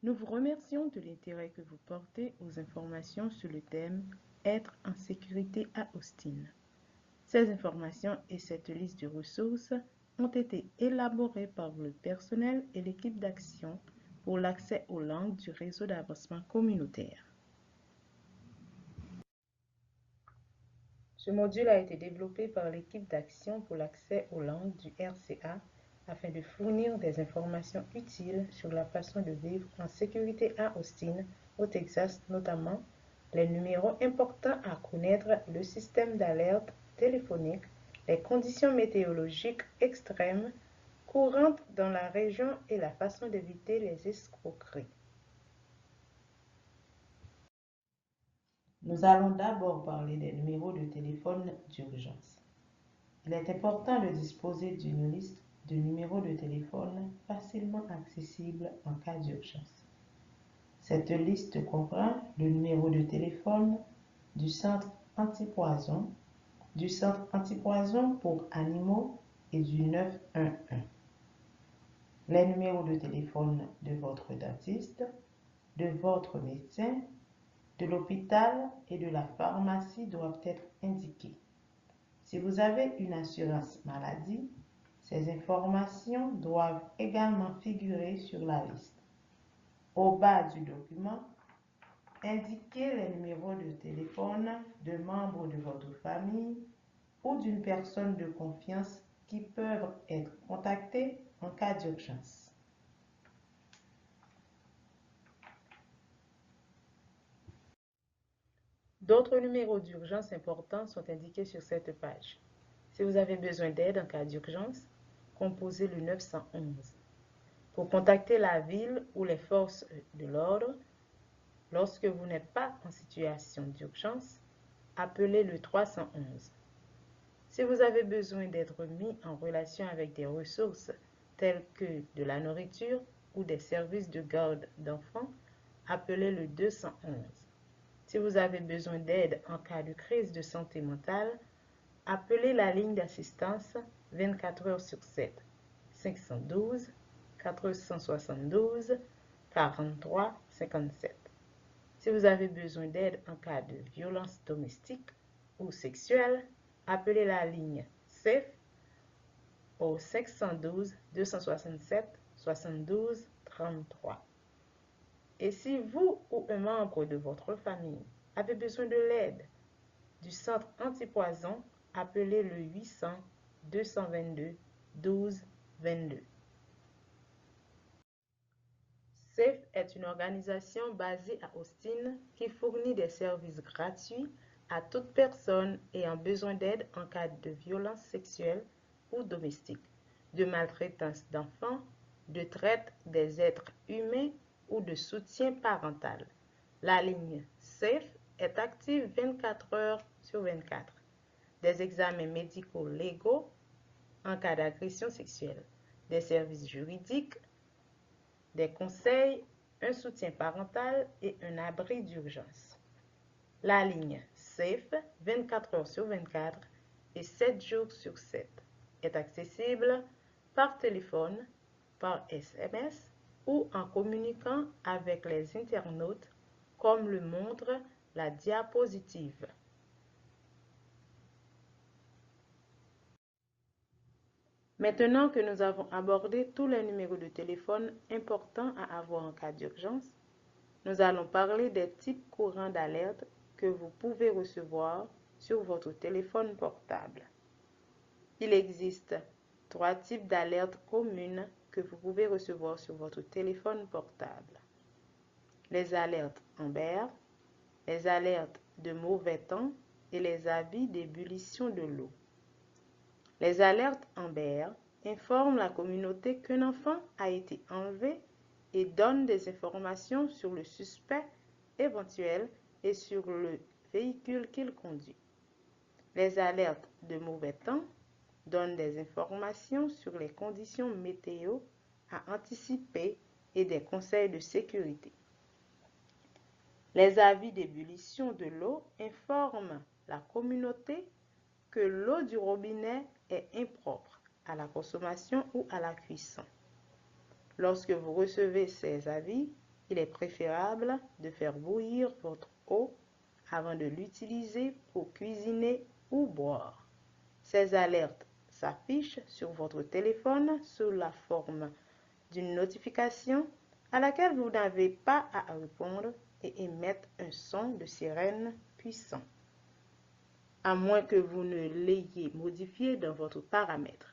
Nous vous remercions de l'intérêt que vous portez aux informations sur le thème « Être en sécurité à Austin ». Ces informations et cette liste de ressources ont été élaborées par le personnel et l'équipe d'action pour l'accès aux langues du réseau d'avancement communautaire. Ce module a été développé par l'équipe d'action pour l'accès aux langues du RCA afin de fournir des informations utiles sur la façon de vivre en sécurité à Austin, au Texas notamment, les numéros importants à connaître, le système d'alerte téléphonique, les conditions météorologiques extrêmes courantes dans la région et la façon d'éviter les escroqueries. Nous allons d'abord parler des numéros de téléphone d'urgence. Il est important de disposer d'une liste de numéros de téléphone facilement accessibles en cas d'urgence. Cette liste comprend le numéro de téléphone du centre antipoison, pour animaux et du 911. Les numéros de téléphone de votre dentiste, de votre médecin, de l'hôpital et de la pharmacie doivent être indiqués. Si vous avez une assurance maladie, ces informations doivent également figurer sur la liste. Au bas du document, indiquez les numéros de téléphone de membres de votre famille ou d'une personne de confiance qui peuvent être contactés en cas d'urgence. D'autres numéros d'urgence importants sont indiqués sur cette page. Si vous avez besoin d'aide en cas d'urgence, composez le 911. Pour contacter la ville ou les forces de l'ordre, lorsque vous n'êtes pas en situation d'urgence, appelez le 311. Si vous avez besoin d'être mis en relation avec des ressources telles que de la nourriture ou des services de garde d'enfants, appelez le 211. Si vous avez besoin d'aide en cas de crise de santé mentale, appelez la ligne d'assistance 24 heures sur 7, 512 472 43 57. Si vous avez besoin d'aide en cas de violence domestique ou sexuelle, appelez la ligne SAFE au 512 267 72 33. Et si vous ou un membre de votre famille avez besoin de l'aide du centre antipoison, appelez le 800 222 12 22. SAFE est une organisation basée à Austin qui fournit des services gratuits à toute personne ayant besoin d'aide en cas de violence sexuelle ou domestique, de maltraitance d'enfants, de traite des êtres humains ou de soutien parental. La ligne SAFE est active 24 heures sur 24. Des examens médicaux légaux en cas d'agression sexuelle, des services juridiques, des conseils, un soutien parental et un abri d'urgence. La ligne SAFE 24 heures sur 24 et 7 jours sur 7 est accessible par téléphone, par SMS ou en communiquant avec les internautes comme le montre la diapositive. Maintenant que nous avons abordé tous les numéros de téléphone importants à avoir en cas d'urgence, nous allons parler des types courants d'alerte que vous pouvez recevoir sur votre téléphone portable. Il existe 3 types d'alertes communes que vous pouvez recevoir sur votre téléphone portable. Les alertes Amber, les alertes de mauvais temps et les avis d'ébullition de l'eau. Les alertes Amber informent la communauté qu'un enfant a été enlevé et donnent des informations sur le suspect éventuel et sur le véhicule qu'il conduit. Les alertes de mauvais temps donnent des informations sur les conditions météo à anticiper et des conseils de sécurité. Les avis d'ébullition de l'eau informent la communauté que l'eau du robinet est impropre à la consommation ou à la cuisson. Lorsque vous recevez ces avis, Il est préférable de faire bouillir votre eau avant de l'utiliser pour cuisiner ou boire. Ces alertes s'affichent sur votre téléphone sous la forme d'une notification à laquelle vous n'avez pas à répondre et émettent un son de sirène puissant, à moins que vous ne l'ayez modifié dans votre paramètre.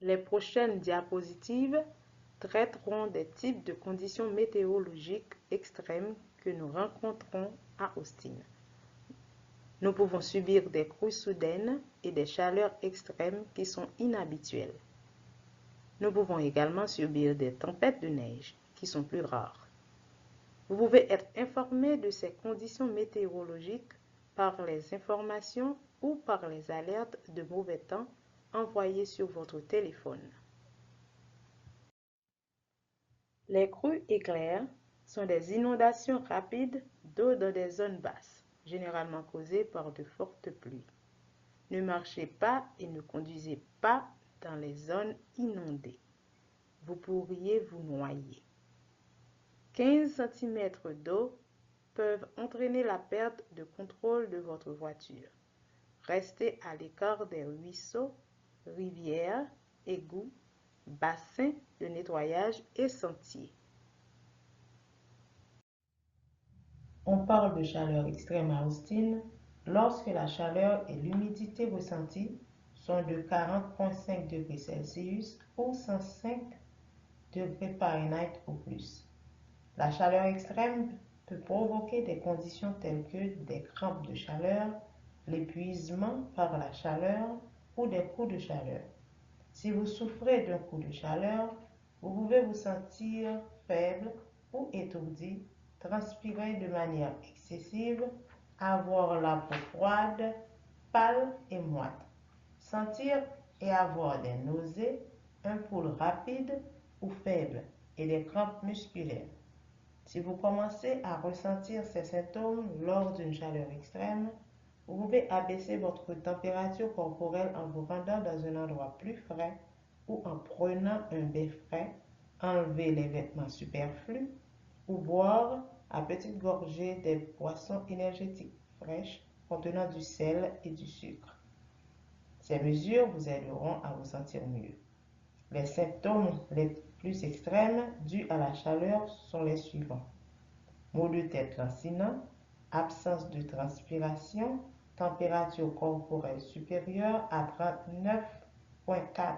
Les prochaines diapositives traiteront des types de conditions météorologiques extrêmes que nous rencontrons à Austin. Nous pouvons subir des crues soudaines et des chaleurs extrêmes qui sont inhabituelles. Nous pouvons également subir des tempêtes de neige qui sont plus rares. Vous pouvez être informé de ces conditions météorologiques par les informations ou par les alertes de mauvais temps envoyées sur votre téléphone. Les crues éclairs sont des inondations rapides d'eau dans des zones basses, généralement causées par de fortes pluies. Ne marchez pas et ne conduisez pas dans les zones inondées. Vous pourriez vous noyer. 15 cm d'eau peuvent entraîner la perte de contrôle de votre voiture. Restez à l'écart des ruisseaux, rivières, égouts, bassins de nettoyage et sentiers. On parle de chaleur extrême à Austin lorsque la chaleur et l'humidité ressenties sont de 40,5 degrés Celsius ou 105 degrés Fahrenheit ou plus. La chaleur extrême peut provoquer des conditions telles que des crampes de chaleur, l'épuisement par la chaleur ou des coups de chaleur. Si vous souffrez d'un coup de chaleur, vous pouvez vous sentir faible ou étourdi, transpirer de manière excessive, avoir la peau froide, pâle et moite, sentir et avoir des nausées, un pouls rapide ou faible et des crampes musculaires. Si vous commencez à ressentir ces symptômes lors d'une chaleur extrême, vous pouvez abaisser votre température corporelle en vous rendant dans un endroit plus frais ou en prenant un bain frais, enlever les vêtements superflus ou boire à petites gorgées des boissons énergétiques fraîches contenant du sel et du sucre. Ces mesures vous aideront à vous sentir mieux. Les symptômes les plus extrêmes dus à la chaleur sont les suivants: maux de tête lancinants, absence de transpiration, température corporelle supérieure à 39,4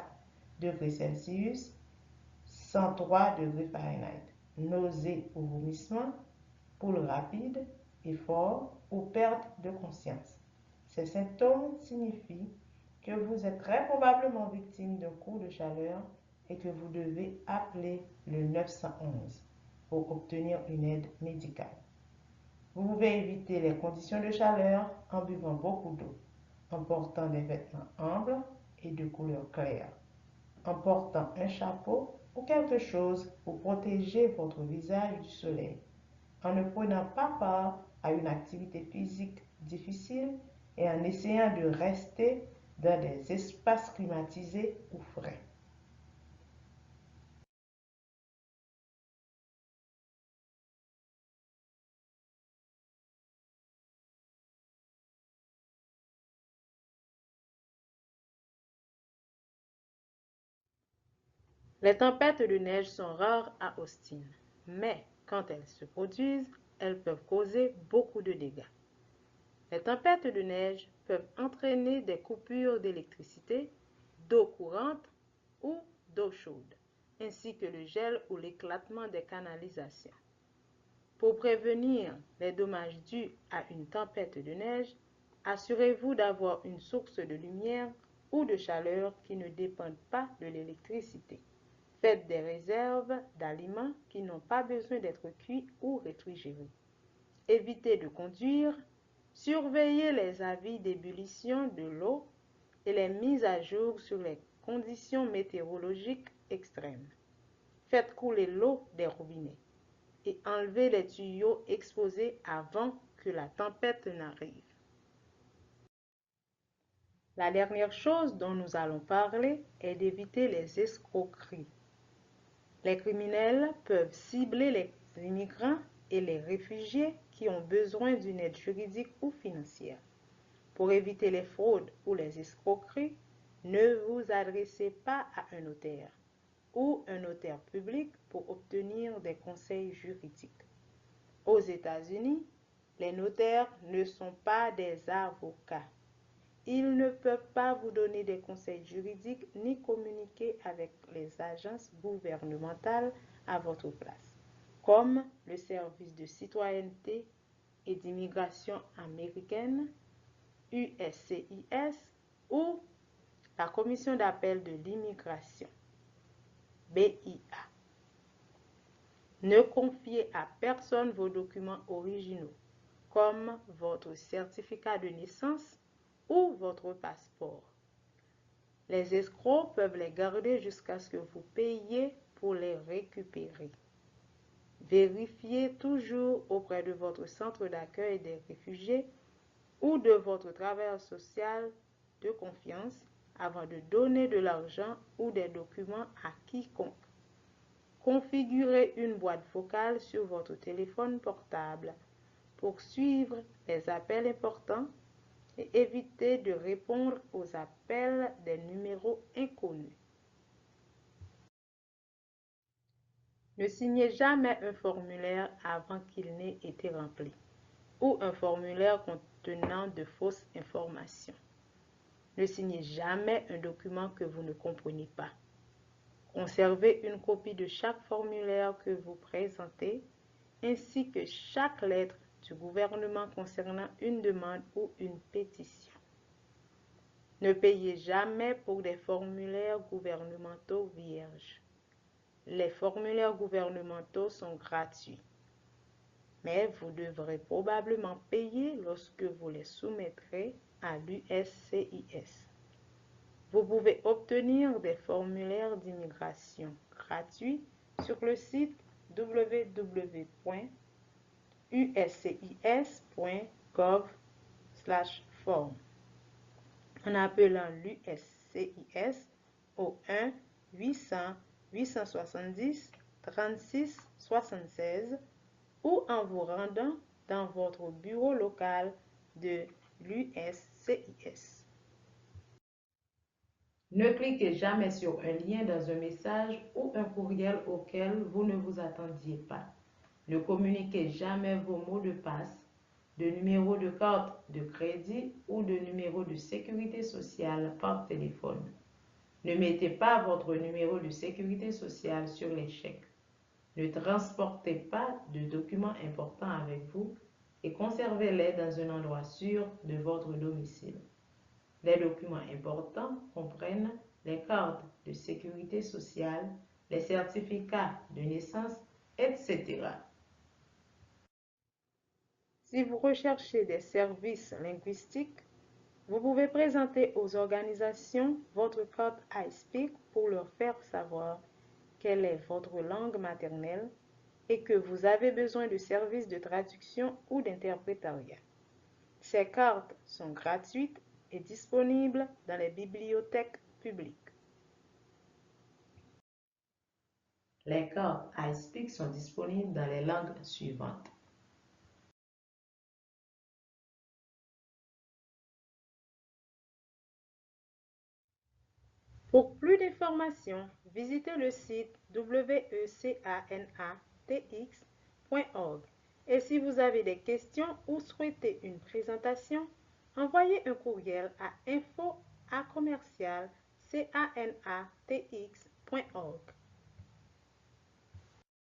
degrés Celsius, 103 degrés Fahrenheit, nausées ou vomissements, pouls rapides, effort ou perte de conscience. Ces symptômes signifient que vous êtes très probablement victime d'un coup de chaleur et que vous devez appeler le 911 pour obtenir une aide médicale. Vous pouvez éviter les conditions de chaleur en buvant beaucoup d'eau, en portant des vêtements amples et de couleur claire, en portant un chapeau ou quelque chose pour protéger votre visage du soleil, en ne prenant pas part à une activité physique difficile et en essayant de rester dans des espaces climatisés ou frais. Les tempêtes de neige sont rares à Austin, mais quand elles se produisent, elles peuvent causer beaucoup de dégâts. Les tempêtes de neige peuvent entraîner des coupures d'électricité, d'eau courante ou d'eau chaude, ainsi que le gel ou l'éclatement des canalisations. Pour prévenir les dommages dus à une tempête de neige, assurez-vous d'avoir une source de lumière ou de chaleur qui ne dépende pas de l'électricité. Faites des réserves d'aliments qui n'ont pas besoin d'être cuits ou réfrigérés. Évitez de conduire. Surveillez les avis d'ébullition de l'eau et les mises à jour sur les conditions météorologiques extrêmes. Faites couler l'eau des robinets et enlevez les tuyaux exposés avant que la tempête n'arrive. La dernière chose dont nous allons parler est d'éviter les escroqueries. Les criminels peuvent cibler les immigrants et les réfugiés qui ont besoin d'une aide juridique ou financière. Pour éviter les fraudes ou les escroqueries, ne vous adressez pas à un notaire ou un notaire public pour obtenir des conseils juridiques. Aux États-Unis, les notaires ne sont pas des avocats. Ils ne peuvent pas vous donner des conseils juridiques ni communiquer avec les agences gouvernementales à votre place, comme le Service de citoyenneté et d'immigration américaine, USCIS, ou la Commission d'appel de l'immigration, BIA. Ne confiez à personne vos documents originaux, comme votre certificat de naissance ou votre passeport. Les escrocs peuvent les garder jusqu'à ce que vous payiez pour les récupérer. Vérifiez toujours auprès de votre centre d'accueil des réfugiés ou de votre travailleur social de confiance avant de donner de l'argent ou des documents à quiconque. Configurez une boîte vocale sur votre téléphone portable pour suivre les appels importants et évitez de répondre aux appels des numéros inconnus. Ne signez jamais un formulaire avant qu'il n'ait été rempli ou un formulaire contenant de fausses informations. Ne signez jamais un document que vous ne comprenez pas. Conservez une copie de chaque formulaire que vous présentez, ainsi que chaque lettre du gouvernement concernant une demande ou une pétition. Ne payez jamais pour des formulaires gouvernementaux vierges. Les formulaires gouvernementaux sont gratuits, mais vous devrez probablement payer lorsque vous les soumettrez à l'USCIS. Vous pouvez obtenir des formulaires d'immigration gratuits sur le site www.uscis.gov/form en appelant l'USCIS au 1-800-870-3676 ou en vous rendant dans votre bureau local de l'USCIS. Ne cliquez jamais sur un lien dans un message ou un courriel auquel vous ne vous attendiez pas. Ne communiquez jamais vos mots de passe, de numéro de carte de crédit ou de numéro de sécurité sociale par téléphone. Ne mettez pas votre numéro de sécurité sociale sur les chèques. Ne transportez pas de documents importants avec vous et conservez-les dans un endroit sûr de votre domicile. Les documents importants comprennent les cartes de sécurité sociale, les certificats de naissance, etc. Si vous recherchez des services linguistiques, vous pouvez présenter aux organisations votre carte iSpeak pour leur faire savoir quelle est votre langue maternelle et que vous avez besoin de services de traduction ou d'interprétariat. Ces cartes sont gratuites et disponibles dans les bibliothèques publiques. Les cartes iSpeak sont disponibles dans les langues suivantes: Pour plus d'informations, visitez le site wecanatx.org. Et si vous avez des questions ou souhaitez une présentation, envoyez un courriel à info@canatx.org.